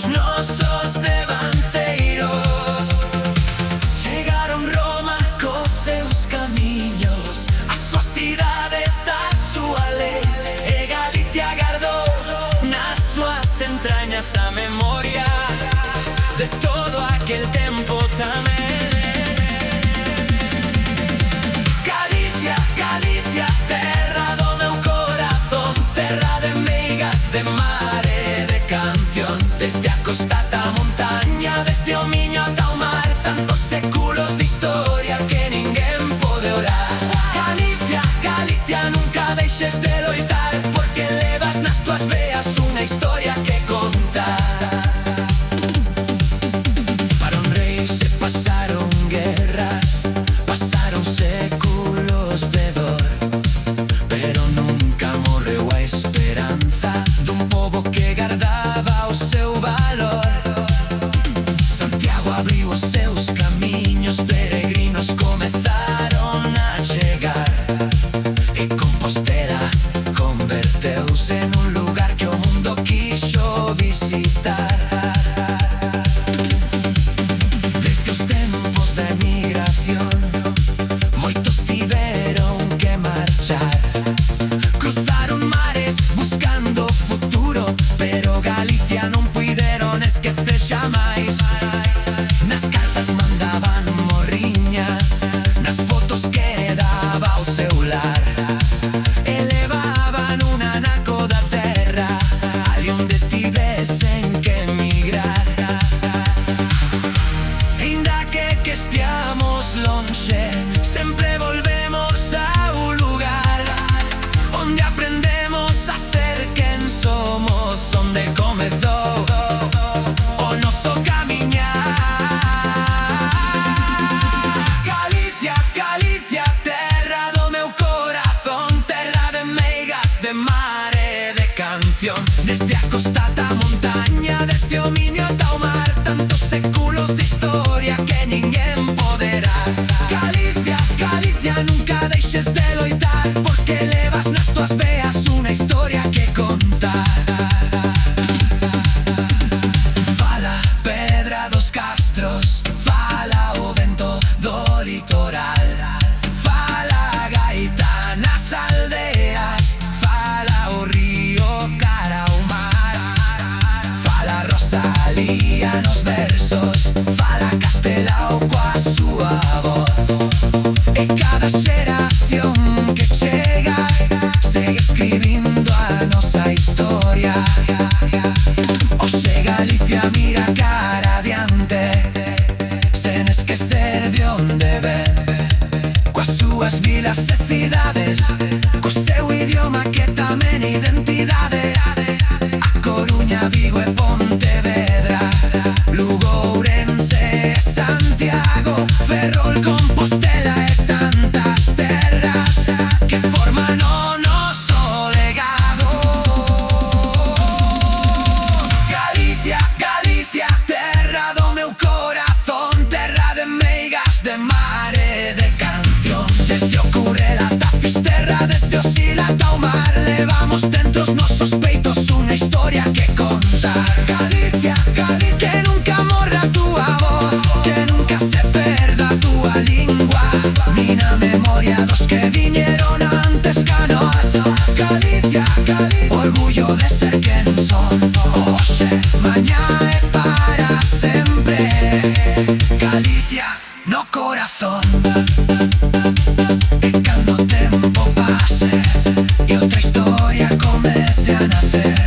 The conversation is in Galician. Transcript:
Os nosos devanceiros chegaron Roma cos seus camiños, as súas cidades, a súa lei, e Galicia gardou nas súas entrañas a memoria de todo aquel tempo tamén. Galicia, Galicia, terra do meu corazón, terra de meigas, de mar e de canción. Desde a costa ata a montaña, desde o Miño ata o mar, tantos séculos de historia que ninguén pode orar. Galicia, Galicia, nunca deixes de loitar, porque levas nas tuas veas unha historia que contar. Pasaron reis e pasaron guerras, pasaron séculos de dor, pero nunca morreu a esperanza dun pobo que gardaba o seu valor. Santiago abriu os seus camiños, peregrinos comezaron a chegar, e Compostela converteuse nun lugar que o mundo quixo visitar. Desde os tempos da emigración, moitos tiveron que marchar, cruzaron mares buscando futuro, pero Galicia non puideron esquecer xamais. Nas cartas mandaban morriña, nas fotos que daba o seu lar, e levaban un anaco da terra ali onde tivesen que emigrar. Inda que esteamos lonxe, sempre volvemos ao lugar onde aprendemos a ser quen somos, onde comezou o noso camiñar. Galicia, Galicia, terra do meu corazón, terra de meigas, de mar e de canción. Desde a costa ata a montaña, desde o Miño ata o mar, tantos séculos de historia que ninguén poderá. Galicia, Galicia, nunca deixes de loitar, porque levas nas tuas veas unha historia que contar. Fala pedra dos castros, fala o vento do litoral, fala a gaita nas aldeas, fala o río cara ao mar, fala Rosalía nos versos, fala Castelao coa súa voz, e cada xeración que chega segue escribindo a nosa historia. Oxe Galicia, mira cara adiante, sen esquecer de onde ven, coas súas vilas e cidades, co seu idioma que tamén é identidade. A Coruña, Vigo e Pontevedra, Lugo, Ourense e Santiago, Ferrol, Compostela e tantas terras que forman o noso legado. Galicia, Galicia, terra do meu corazón, terra de meigas, de mar e de canción. Desde o Curel ata a Fisterra, desde o Sil ata o mar, levamos dentro os nosos peitos unha historia que contar. Galicia, Galicia, que nunca morra a túa voz, que nunca se perda a túa lingua, ni na memoria dos que viñeron antes ca nós. Galicia, Galicia, orgullo de ser quen son, hoxe, mañá e para sempre. Galicia no corazón, e cando o tempo pase e outra historia comece a nacer,